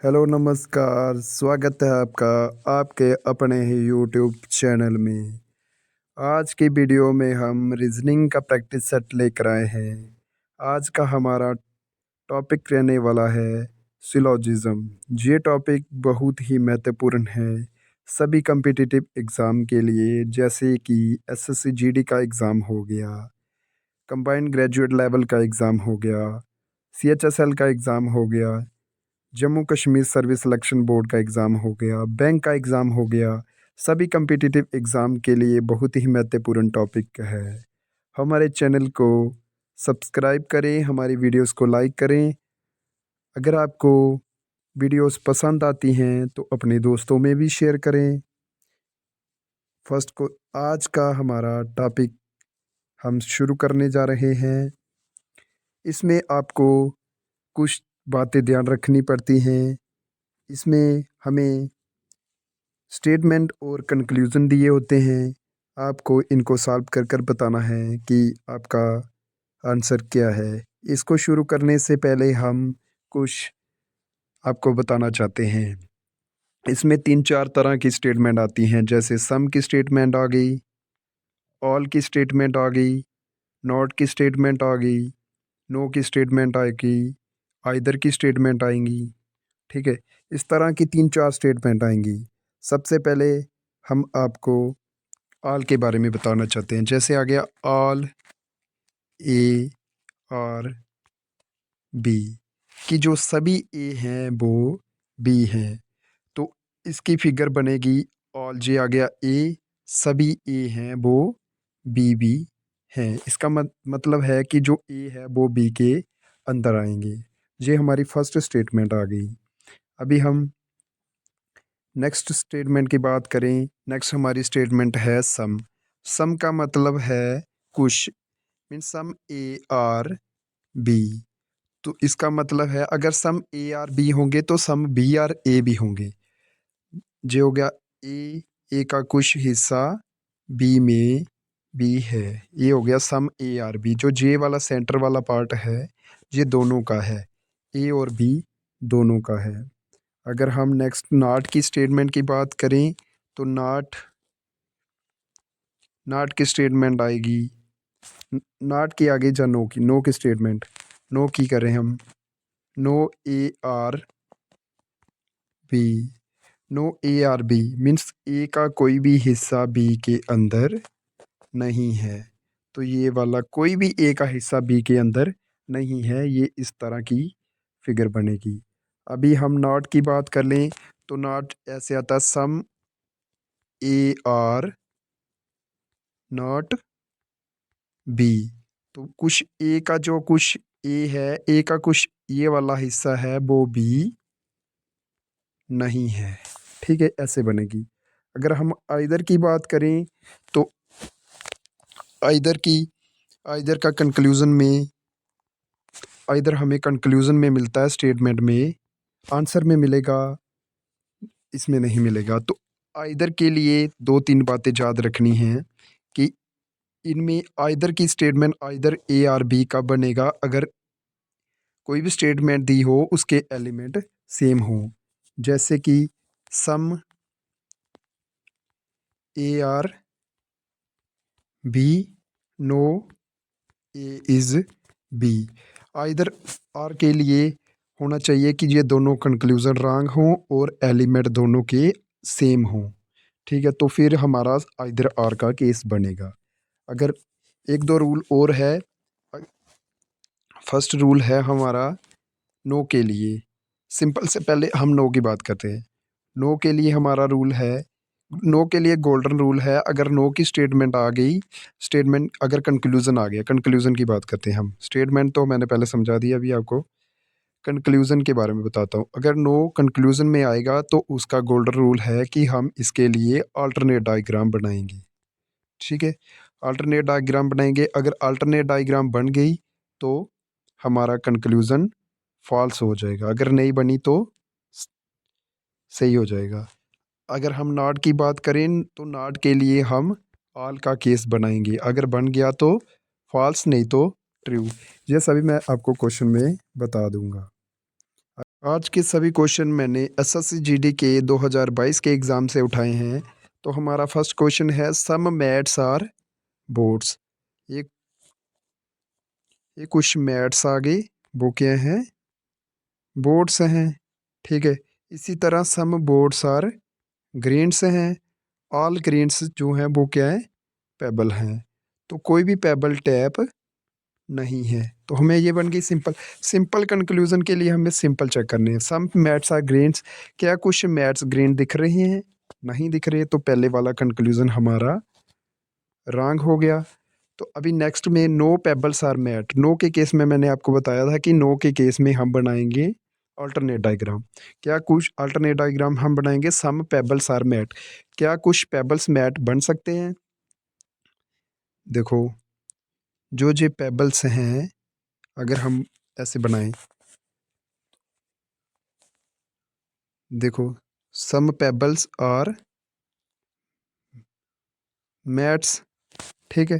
Hello नमस्कार, स्वागत है आपका आपके अपने ही यूट्यूब चैनल में। आज की वीडियो में हम रीजनिंग का प्रैक्टिस सेट लेकर आए हैं। आज का हमारा टॉपिक रहने वाला है सिलोजिज्म। ये टॉपिक बहुत ही महत्वपूर्ण है सभी कम्पिटिटिव एग्ज़ाम के लिए, जैसे कि एसएससी जीडी का एग्ज़ाम हो गया, कंबाइंड ग्रेजुएट लेवल का एग्ज़ाम हो गया, सीएचएसएल का एग्ज़ाम हो गया, Jammu Kashmir service selection board का एग्ज़ाम हो गया, बैंक का एग्ज़ाम हो गया। सभी कम्पिटिटिव एग्ज़ाम के लिए बहुत ही महत्वपूर्ण टॉपिक है। हमारे चैनल को सब्सक्राइब करें, हमारी वीडियोस को लाइक करें। अगर आपको वीडियोस पसंद आती हैं तो अपने दोस्तों में भी शेयर करें। फर्स्ट को आज का हमारा टॉपिक हम शुरू करने जा रहे हैं। इसमें आपको कुछ बातें ध्यान रखनी पड़ती हैं। इसमें हमें स्टेटमेंट और कंक्लूज़न दिए होते हैं। आपको इनको सॉल्व कर कर बताना है कि आपका आंसर क्या है। इसको शुरू करने से पहले हम कुछ आपको बताना चाहते हैं। इसमें 3-4 तरह की स्टेटमेंट आती हैं, जैसे सम की स्टेटमेंट आ गई, ऑल की स्टेटमेंट आ गई, नॉट की स्टेटमेंट आ गई, नो की स्टेटमेंट आएगी, आइदर की स्टेटमेंट आएंगी। ठीक है, इस तरह की 3-4 स्टेटमेंट आएंगी। सबसे पहले हम आपको ऑल के बारे में बताना चाहते हैं। जैसे आ गया ऑल ए और बी, कि जो सभी ए हैं वो बी हैं, तो इसकी फिगर बनेगी ऑल जे आ गया ए, सभी ए हैं वो बी हैं। इसका मतलब है कि जो ए है वो बी के अंदर आएंगे। ये हमारी फर्स्ट स्टेटमेंट आ गई। अभी हम नेक्स्ट स्टेटमेंट की बात करें। नेक्स्ट हमारी स्टेटमेंट है सम। सम का मतलब है कुछ, mean some A are B. तो इसका मतलब है अगर सम ए आर बी होंगे तो सम बी आर ए भी होंगे। जे हो गया ए का कुछ हिस्सा बी में बी है। ये हो गया सम ए आर बी। जो जे वाला सेंटर वाला पार्ट है ये दोनों का है, ए और बी दोनों का है। अगर हम नेक्स्ट नॉट की स्टेटमेंट की बात करें तो नॉट की स्टेटमेंट आएगी। नॉट की आगे जा नो की स्टेटमेंट, नो की करें हम, no A are B. No A are B means A का कोई भी हिस्सा बी के अंदर नहीं है। तो ये वाला कोई भी ए का हिस्सा बी के अंदर नहीं है। ये इस तरह की फिगर बनेगी। अभी हम नॉट की बात कर लें तो नॉट ऐसे आता है सम ए आर नॉट बी। तो कुछ ए का जो कुछ ए है, ए का कुछ ये वाला हिस्सा है वो बी नहीं है। ठीक है, ऐसे बनेगी। अगर हम आइदर की बात करें तो आइदर का कंक्लूजन में, आइदर हमें कंक्लूजन में मिलता है, स्टेटमेंट में, आंसर में मिलेगा, इसमें नहीं मिलेगा। तो आइदर के लिए 2-3 बातें याद रखनी हैं कि इनमें आइदर की statement either A are B का बनेगा अगर कोई भी स्टेटमेंट दी हो उसके एलिमेंट सेम हो। जैसे कि some A are B, no A is B. Either or के लिए होना चाहिए कि ये दोनों कंक्लूजन रॉन्ग हों और एलिमेंट दोनों के सेम हों। ठीक है, तो फिर हमारा आइदर आर का केस बनेगा। अगर 1-2 रूल और है। फर्स्ट रूल है हमारा नो के लिए। सिंपल से पहले हम नो की बात करते हैं। नो के लिए हमारा रूल है, नो के लिए गोल्डन रूल है, अगर नो की स्टेटमेंट आ गई, स्टेटमेंट अगर कंक्लूजन आ गया, कंक्लूजन की बात करते हैं हम। स्टेटमेंट तो मैंने पहले समझा दिया, अभी आपको कंक्लूजन के बारे में बताता हूँ। अगर नो कंक्लूजन में आएगा तो उसका गोल्डन रूल है कि हम इसके लिए अल्टरनेट डायग्राम बनाएंगे। ठीक है, अल्टरनेट डायग्राम बनाएंगे। अगर अल्टरनेट डायग्राम बन गई तो हमारा कंक्लूजन फॉल्स हो जाएगा, अगर नहीं बनी तो सही हो जाएगा। अगर हम नॉट की बात करें तो नॉट के लिए हम ऑल का केस बनाएंगे, अगर बन गया तो फॉल्स, नहीं तो ट्रू। ये सभी मैं आपको क्वेश्चन में बता दूंगा। आज के सभी क्वेश्चन मैंने एसएससी जीडी के 2022 के एग्ज़ाम से उठाए हैं। तो हमारा फर्स्ट क्वेश्चन है सम मैथ्स आर बोर्ड्स। ये ये कुछ मैथ्स आ गए, वो क्या हैं, बोर्ड्स हैं। ठीक है, इसी तरह सम बोर्ड्स आर ग्रेन्स हैं। ऑल ग्रेन्स जो हैं वो क्या है, पेबल हैं। तो कोई भी पेबल टैप नहीं है। तो हमें ये बन गई सिंपल। सिंपल कंक्लूजन के लिए हमें सिंपल चेक करने हैं। सम मैथ्स आर ग्रेन्स, क्या कुछ मैथ्स ग्रेन दिख रहे हैं, नहीं दिख रहे, तो पहले वाला कंक्लूजन हमारा रॉन्ग हो गया। तो अभी नेक्स्ट में no pebbles are mat. No के केस में मैंने आपको बताया था कि नो के केस में हम बनाएंगे अल्टरनेट डायग्राम। क्या कुछ अल्टरनेट डायग्राम हम बनाएंगे सम पेबल्स आर मैट। क्या कुछ पेबल्स मैट बन सकते हैं। देखो, जो जो पेबल्स हैं, अगर हम ऐसे बनाएं, देखो, सम पेबल्स आर मैट्स। ठीक है,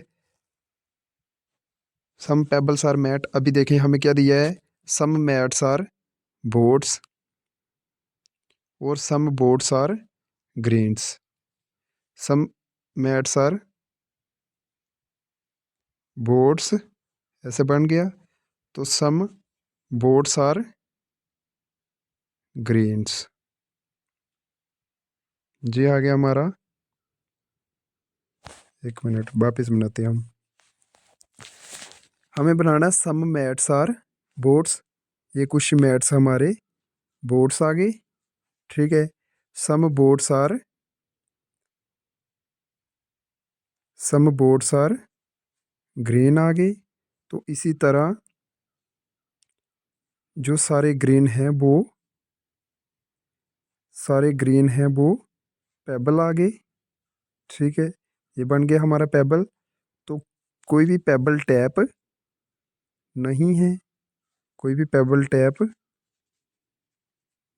सम पेबल्स आर मैट। अभी देखें हमें क्या दिया है, सम मैट्स आर बोर्ड्स और some boards are grains. Some mats are boards ऐसे बन गया, तो सम बोर्ड्स आर ग्रेन्स। जी आ गया हमारा। एक मिनट वापस बनाते हैं हम। हमें बनाना सम मैट्स आर बोर्ड्स। ये कुछ मैट्स हमारे बोर्ड्स आ गए। ठीक है, सम बोर्ड्स आर ग्रीन आ गए। तो इसी तरह जो सारे ग्रीन हैं वो पेबल आ गए। ठीक है, ये बन गया हमारा पेबल। तो कोई भी पेबल टैप नहीं है, कोई भी पेबल टैप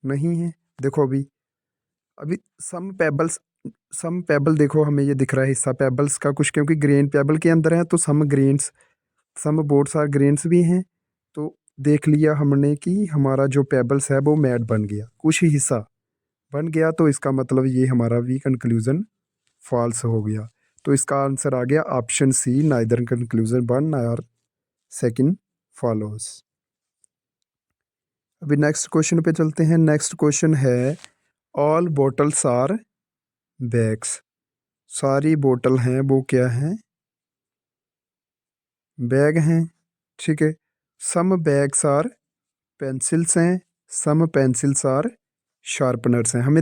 नहीं है। देखो अभी, अभी सम पेबल देखो, हमें ये दिख रहा है हिस्सा पेबल्स का कुछ, क्योंकि ग्रेन पेबल के अंदर है, तो सम बोर्ड्स आर ग्रेन्स भी हैं। तो देख लिया हमने कि हमारा जो पेबल्स है वो मैट बन गया, कुछ ही हिस्सा बन गया। तो इसका मतलब ये हमारा भी कंक्लूजन फॉल्स हो गया। तो इसका आंसर आ गया option C, neither conclusion one और सेकंड फॉलोस। अभी नेक्स्ट क्वेश्चन पे चलते हैं। नेक्स्ट क्वेश्चन है ऑल बोटल्स आर बैग्स। सारी बोतल हैं वो क्या हैं, बैग हैं। ठीक है, सम बैग्स आर पेंसिल्स हैं, सम पेंसिल्स आर शार्पनर्स हैं। हमें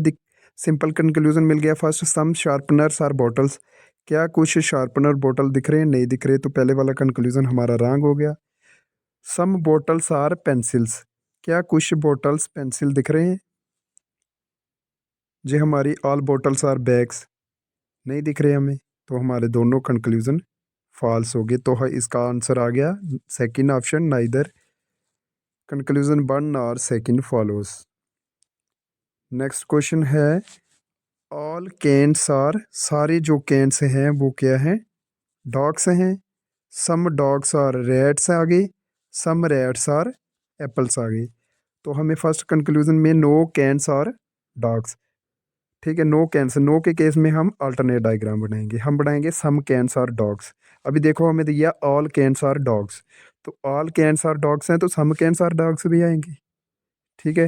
सिंपल कंक्लूजन मिल गया। First, some sharpeners are bottles. क्या कुछ शार्पनर बोतल दिख रहे हैं, नहीं दिख रहे, तो पहले वाला कंक्लूजन हमारा रॉन्ग हो गया। सम बोटल्स आर पेंसिल्स। क्या कुछ बोटल्स पेंसिल दिख रहे हैं, जो हमारी ऑल बोटल्स आर बैग्स नहीं दिख रहे हमें, तो हमारे दोनों कंक्लूजन फॉल्स हो गए। तो इसका आंसर आ गया second option, neither conclusion one और सेकंड फॉलोस। नेक्स्ट क्वेश्चन है ऑल कैंस आर। सारे जो कैंस हैं वो क्या हैं, डॉग्स हैं। सम डॉग्स आर रैट्स आ गए, सम रैट्स आर एप्पल्स आ गए। तो हमें फर्स्ट कंक्लूजन में नो कैंस आर डॉग्स। ठीक है, नो कैंस, नो के केस में हम अल्टरनेट डायग्राम बनाएंगे। हम बनाएंगे सम कैंस आर डॉग्स। अभी देखो हमें दिया ऑल कैंस आर डॉग्स, तो ऑल कैंस आर डॉग्स हैं, तो सम कैंस आर डॉग्स भी आएंगे। ठीक है,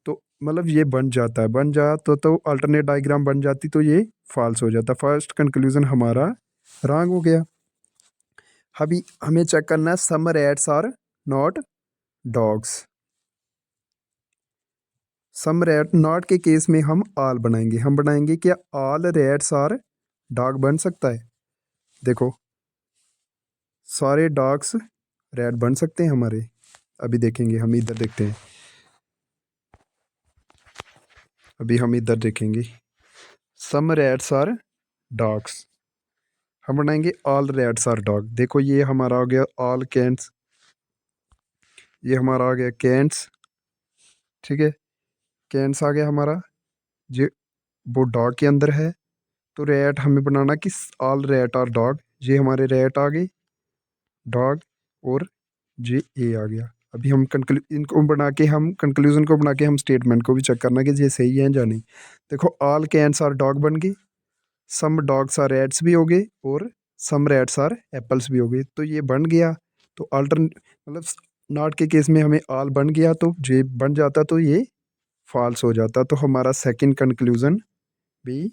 तो मतलब ये बन जाता है, बन जा तो अल्टरनेट डायग्राम बन जाती, तो ये फॉल्स हो जाता। फर्स्ट कंक्लूजन हमारा रॉन्ग हो गया। अभी हमें चेक करना है some rats are not dogs. Some rat not के केस में हम ऑल बनाएंगे। हम बनाएंगे क्या, ऑल रैट्स आर डॉग बन सकता है। देखो, सारे डॉग्स रैट बन सकते हैं हमारे। अभी देखेंगे, हम इधर देखते हैं। अभी हम इधर देखेंगे, सम रैट्स आर डॉग्स। हम बनाएंगे ऑल रैट्स आर डॉग। देखो, ये हमारा हो गया ऑल कैंट्स, ये हमारा आ गया कैंट्स। ठीक है, कैंट्स आ गया हमारा, ये वो डॉग के अंदर है। तो रैट हमें बनाना कि ऑल रैट आर डॉग। ये हमारे रैट आ गई, डॉग, और ये ए आ गया। अभी हम इनको बना के हम कंक्लूजन को बना के हम स्टेटमेंट को भी चेक करना कि ये सही है या नहीं। देखो, ऑल कैंस आर डॉग बन गई, सम डॉग्स आर रैट्स भी हो गए और सम रैट्स आर एप्पल्स भी हो गए। तो ये बन गया, तो अल्टरन मतलब नॉट के केस में हमें ऑल बन गया, तो ये बन जाता तो ये फॉल्स हो जाता, तो हमारा सेकंड कंक्लूजन भी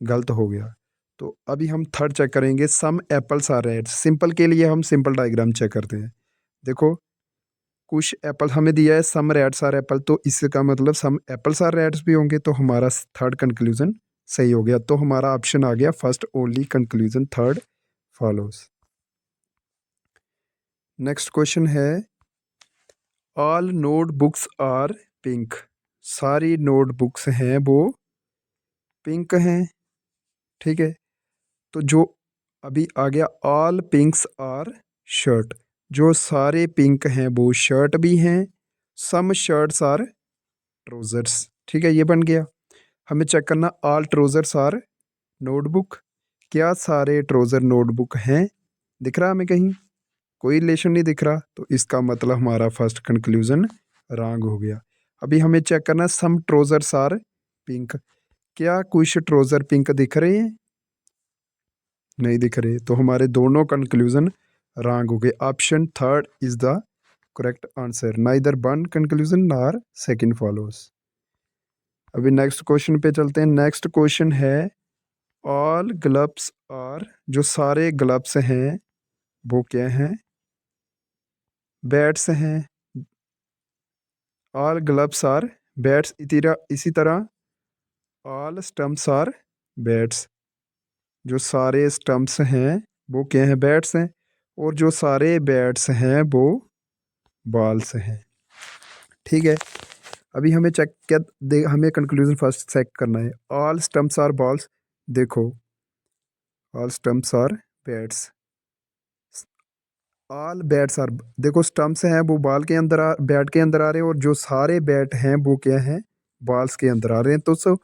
गलत हो गया। तो अभी हम थर्ड चेक करेंगे, सम एप्पल्स आर रेड। सिंपल के लिए हम सिंपल डायग्राम चेक करते हैं। देखो, कुछ एप्पल हमें दिया है, सम रेड्स आर एप्पल, तो इसका मतलब सम एप्पल्स आर रेड्स भी होंगे, तो हमारा थर्ड कंक्लूजन सही हो गया। तो हमारा ऑप्शन आ गया first only, conclusion third follows. Next question है, ऑल नोटबुक्स आर पिंक। सारी नोटबुक्स हैं वो पिंक हैं, ठीक है। तो जो अभी आ गया, ऑल पिंक्स आर शर्ट। जो सारे पिंक हैं वो शर्ट भी हैं, सम शर्ट्स आर ट्रोजर्स, ठीक है, ये बन गया। हमें चेक करना, ऑल ट्रोजर्स आर नोटबुक। क्या सारे ट्रोजर नोटबुक हैं? दिख रहा हमें कहीं? कोई रिलेशन नहीं दिख रहा, तो इसका मतलब हमारा फर्स्ट कंक्लूजन रॉन्ग हो गया। अभी हमें चेक करना, सम ट्रोजर्स आर पिंक। क्या कुछ ट्रोजर पिंक दिख रहे हैं? नहीं दिख रहे, तो हमारे दोनों कंक्लूजन रॉन्ग हो गए। Option third is the correct answer, neither one conclusion नार सेकंड फॉलोस। अभी नेक्स्ट क्वेश्चन पे चलते हैं। नेक्स्ट क्वेश्चन है, ऑल ग्लव्स आर। जो सारे ग्लव्स हैं वो क्या हैं? बैट्स हैं। ऑल ग्लव्स आर बैट्स, इसी तरह ऑल स्टम्प्स आर बैट्स। जो सारे स्टम्प्स हैं वो क्या हैं? बैट्स हैं। और जो सारे बैट्स हैं वो बॉल्स हैं, ठीक है। अभी हमें चेक क्या हमें कंक्लूजन फर्स्ट चेक करना है। All stumps are balls. देखो, all stumps are bats, all bats are, देखो स्टम्प्स हैं वो बॉल के अंदर बैट के अंदर आ रहे हैं, और जो सारे बैट हैं वो क्या हैं? बॉल्स के अंदर आ रहे हैं। तो सो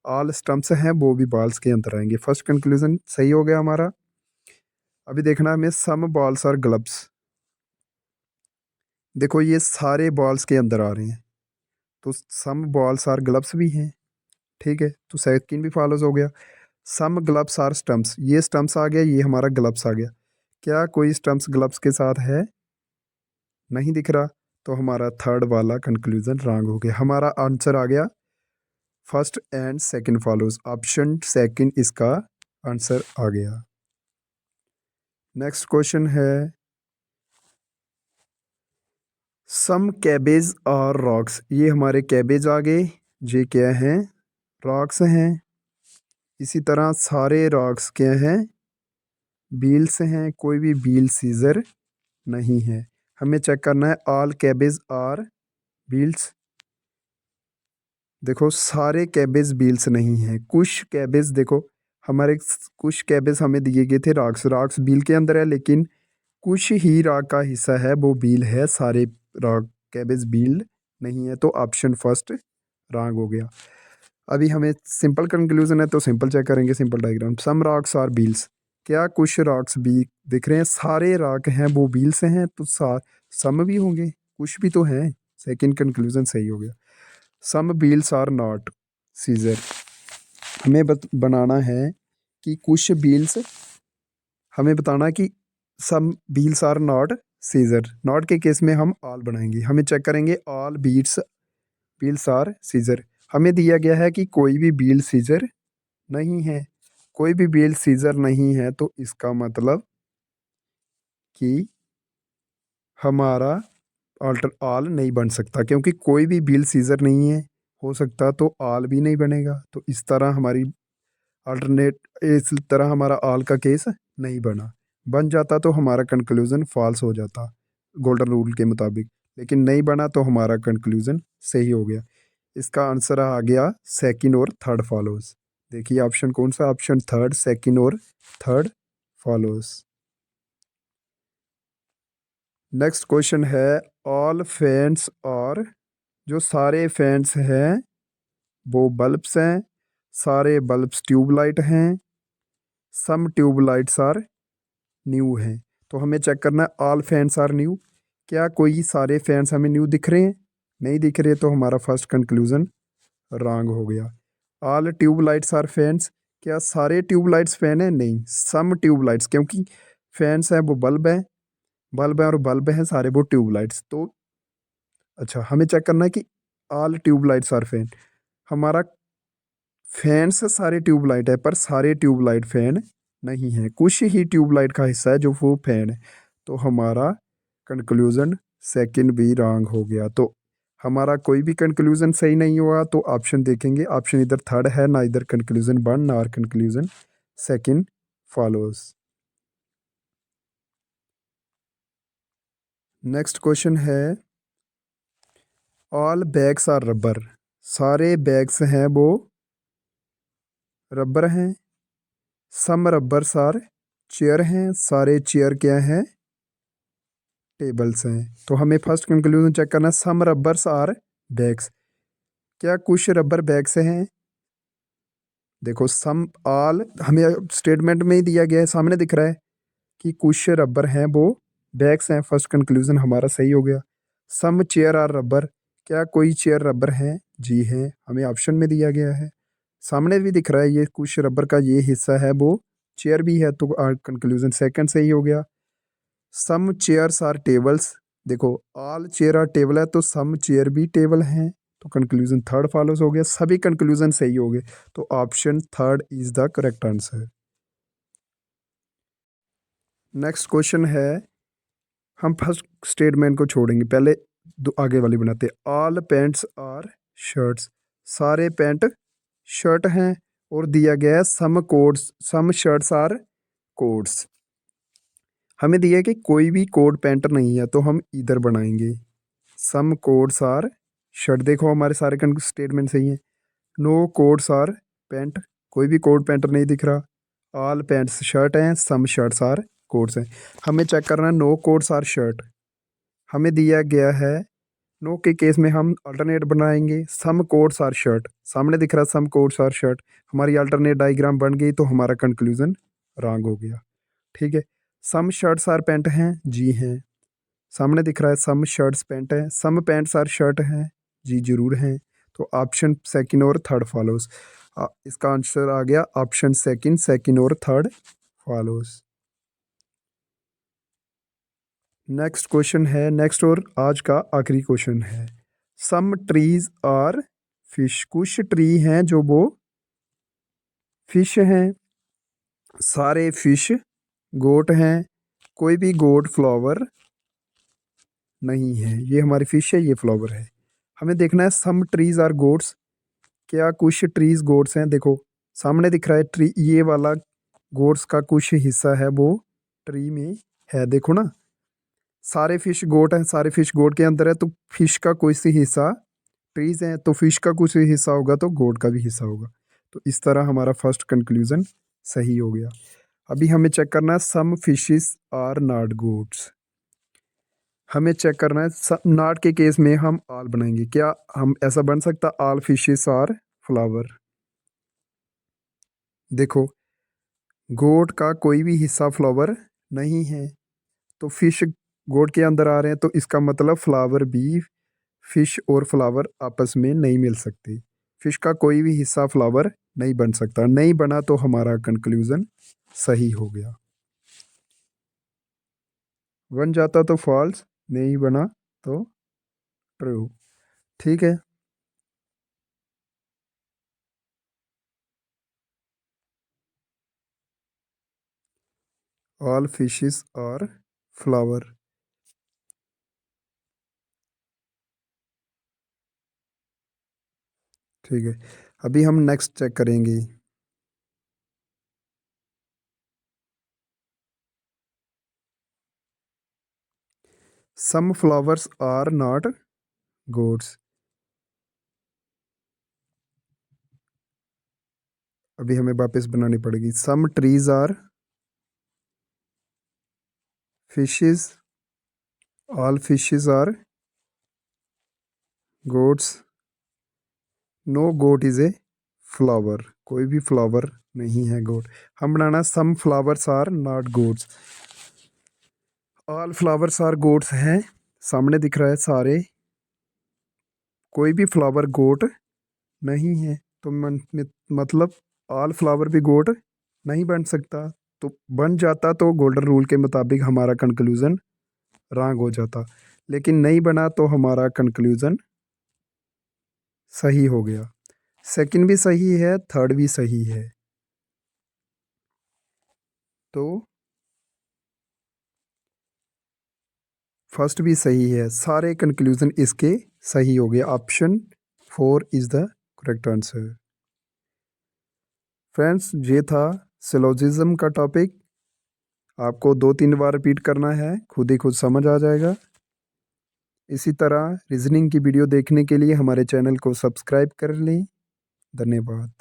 ऑल स्टम्प्स हैं वो भी बॉल्स के अंदर आएंगे। फर्स्ट कंक्लूजन सही हो गया हमारा। अभी देखना है हमें, सम बॉल्स आर ग्लव्स। देखो, ये सारे बॉल्स के अंदर आ रहे हैं, तो सम बॉल्स आर ग्लव्स भी हैं, ठीक है, तो सेकंड भी फॉलोज हो गया। सम ग्लव्स आर स्टम्प्स, ये स्टम्प्स आ गया, ये हमारा ग्लव्स आ गया। क्या कोई स्टम्प्स ग्लव्स के साथ है? नहीं दिख रहा, तो हमारा थर्ड वाला कंक्लूजन रॉन्ग हो गया। हमारा आंसर आ गया first and second follows, option second इसका आंसर आ गया। नेक्स्ट क्वेश्चन है, सम कैबेज और रॉक्स। ये हमारे कैबेज आ गए, ये क्या हैं? रॉक्स हैं। इसी तरह सारे रॉक्स क्या हैं? बील्स हैं। कोई भी बील सीजर नहीं है। हमें चेक करना है, ऑल कैबेज आर बील्स। देखो, सारे कैबेज बील्स नहीं हैं, कुछ कैबेज देखो, हमारे कुछ कैबेज हमें दिए गए थे रॉक्स, रॉक्स बील के अंदर है, लेकिन कुछ ही रॉक का हिस्सा है वो बील है, सारे रॉक कैबेज बील नहीं है, तो ऑप्शन फर्स्ट रॉन्ग हो गया। अभी हमें सिंपल कंक्लूजन है, तो सिंपल चेक करेंगे, simple diagram. Some rocks are bills. क्या कुछ रॉक्स भी दिख रहे हैं? सारे रॉक हैं वो बील्स हैं, तो सम भी होंगे, कुछ भी तो हैं। सेकंड कंक्लूजन सही हो गया। सम बील्स आर नॉट सीजर। हमें बनाना है कि कुछ बील्स, हमें बताना कि सम बील्स आर नॉट सीजर। नॉट के केस में हम ऑल बनाएंगे। हमें चेक करेंगे, ऑल बील्स आर सीजर। हमें दिया गया है कि कोई भी बील सीजर नहीं है। कोई भी बील सीजर नहीं है, तो इसका मतलब कि हमारा ऑल्टर ऑल नहीं बन सकता, क्योंकि कोई भी बील सीजर नहीं है हो सकता, तो ऑल भी नहीं बनेगा। तो इस तरह हमारी अल्टरनेट, इस तरह हमारा ऑल का केस नहीं बना। बन जाता तो हमारा कंक्लूजन फॉल्स हो जाता गोल्डन रूल के मुताबिक, लेकिन नहीं बना तो हमारा कंक्लूजन सही हो गया। इसका आंसर आ गया सेकंड और थर्ड फॉलोज। देखिए ऑप्शन कौन सा? ऑप्शन थर्ड, सेकंड और थर्ड फॉलोज। नेक्स्ट क्वेश्चन है, ऑल फैंस और, जो सारे फैंस हैं वो बल्ब्स हैं, सारे बल्ब्स ट्यूबलाइट हैं, सम ट्यूबलाइट्स आर न्यू हैं। तो हमें चेक करना है, ऑल फैंस आर न्यू। क्या कोई सारे फैंस हमें न्यू दिख रहे हैं? नहीं दिख रहे, तो हमारा फर्स्ट कंक्लूजन रॉन्ग हो गया। ऑल ट्यूबलाइट्स आर फैंस, क्या सारे ट्यूबलाइट्स फैन है? नहीं, सम ट्यूबलाइट्स, क्योंकि फैंस हैं वो बल्ब है और बल्ब हैं सारे वो ट्यूबलाइट्स। तो अच्छा, हमें चेक करना है कि ऑल ट्यूबलाइट्स आर फैन, हमारा फैंस सारे ट्यूबलाइट है पर सारे ट्यूबलाइट फैन नहीं है, कुछ ही ट्यूबलाइट का हिस्सा है जो वो फैन है। तो हमारा कंक्लूजन सेकंड भी रॉन्ग हो गया। तो हमारा कोई भी कंक्लूजन सही नहीं हुआ, तो ऑप्शन देखेंगे, ऑप्शन इधर थर्ड है ना, इधर कंक्लूजन वन और conclusion second follows. Next question है, ऑल बैग्स आर रबर, सारे बैग्स हैं वो रबर हैं। सम रबर्स आर चेयर हैं, सारे चेयर क्या हैं? टेबल्स हैं। तो हमें फर्स्ट कंक्लूजन चेक करना, सम रबर्स आर बैग्स, क्या कुछ रबर बैग्स हैं? देखो सम ऑल हमें स्टेटमेंट में ही दिया गया है, सामने दिख रहा है कि कुछ रबर हैं वो बैग्स हैं, फर्स्ट कंक्लूजन हमारा सही हो गया। सम चेयर आर रबर, क्या कोई चेयर रबर हैं? जी हैं, हमें ऑप्शन में दिया गया है, सामने भी दिख रहा है ये कुछ रबर का ये हिस्सा है वो चेयर भी है, तो कंक्लूजन सेकंड सही हो गया। सम चेयर्स आर टेबल्स, देखो ऑल चेयर आर टेबल है तो सम चेयर भी टेबल हैं, तो कंक्लूजन थर्ड फॉलोज हो गया, सभी कंक्लूजन सही हो गए, तो option third is the correct answer. Next question है, हम फर्स्ट स्टेटमेंट को छोड़ेंगे, पहले आगे वाली बनाते हैं। ऑल पैंट्स आर शर्ट्स, सारे पैंट शर्ट हैं, और दिया गया है some coats, some shirts are coats. हमें दिया है कि कोई भी कोट पैंट नहीं है, तो हम इधर बनाएंगे सम कोट्स आर शर्ट, देखो हमारे सारे स्टेटमेंट सही हैं। नो कोट्स आर पैंट, कोई भी कोट पैंट नहीं दिख रहा। ऑल पैंट्स शर्ट हैं, सम शर्ट्स आर कोट्स हैं। हमें चेक करना है नो कोट्स आर शर्ट, हमें दिया गया है नो के केस में हम अल्टरनेट बनाएंगे सम कोट्स आर शर्ट, सामने दिख रहा है सम कोट्स आर शर्ट, हमारी अल्टरनेट डायग्राम बन गई, तो हमारा कंक्लूजन रॉन्ग हो गया। ठीक है, सम शर्ट्स आर पैंट हैं, जी हैं, सामने दिख रहा है सम शर्ट्स पैंट है, सम पैंट्स आर शर्ट हैं, जी जरूर हैं, तो ऑप्शन सेकंड और थर्ड फॉलोज। इसका आंसर आ गया ऑप्शन सेकंड, सेकंड और थर्ड फॉलोज। नेक्स्ट क्वेश्चन है, नेक्स्ट और आज का आखिरी क्वेश्चन है, सम ट्रीज आर फिश, कुछ ट्री हैं जो वो फिश हैं, सारे फिश गोट हैं, कोई भी गोट फ्लावर नहीं है, ये हमारी फिश है, ये फ्लावर है। हमें देखना है सम ट्रीज आर गोट्स, क्या कुछ ट्रीज गोट्स हैं? देखो सामने दिख रहा है ट्री, ये वाला गोट्स का कुछ हिस्सा है वो ट्री में है, देखो ना, सारे फिश गोट हैं, सारे फिश गोट के अंदर है, तो फिश का कोई सी हिस्सा ट्रीज है, तो फिश का कुछ हिस्सा होगा तो गोट का भी हिस्सा होगा, तो इस तरह हमारा फर्स्ट कंक्लूजन सही हो गया। अभी हमें चेक करना है some fishes are not goats, हमें चेक करना है नॉट के केस में हम आल बनाएंगे, क्या हम ऐसा बन सकता आल फिशेस आर फ्लावर? देखो गोट का कोई भी हिस्सा फ्लावर नहीं है, तो फिश गोट के अंदर आ रहे हैं, तो इसका मतलब फ्लावर भी, फिश और फ्लावर आपस में नहीं मिल सकते, फिश का कोई भी हिस्सा फ्लावर नहीं बन सकता, नहीं बना तो हमारा कंक्लूजन सही हो गया। बन जाता तो फॉल्स, नहीं बना तो ट्रू। ठीक है, ऑल फिशेस आर फ्लावर। ठीक है, अभी हम नेक्स्ट चेक करेंगे, some flowers are not goats. अभी हमें वापस बनानी पड़ेगी, some trees are fishes, all fishes are goats, no goat is a flower, कोई भी फ्लावर नहीं है गोट। हम बनाना some flowers are not goats, all flowers are goats हैं, सामने दिख रहा है सारे, कोई भी फ्लावर गोट नहीं है, तो मतलब ऑल फ्लावर भी गोट नहीं बन सकता। तो बन जाता तो गोल्डन रूल के मुताबिक हमारा कंक्लूजन रॉन्ग हो जाता, लेकिन नहीं बना तो हमारा कंक्लूजन सही हो गया। सेकंड भी सही है, थर्ड भी सही है, तो फर्स्ट भी सही है। सारे कंक्लूजन इसके सही हो गए। Option 4 is the correct answer. Friends, ये था सिलोजिज्म का टॉपिक। आपको 2-3 बार रिपीट करना है, खुद ही खुद समझ आ जाएगा। इसी तरह रीजनिंग की वीडियो देखने के लिए हमारे चैनल को सब्सक्राइब कर लें। धन्यवाद।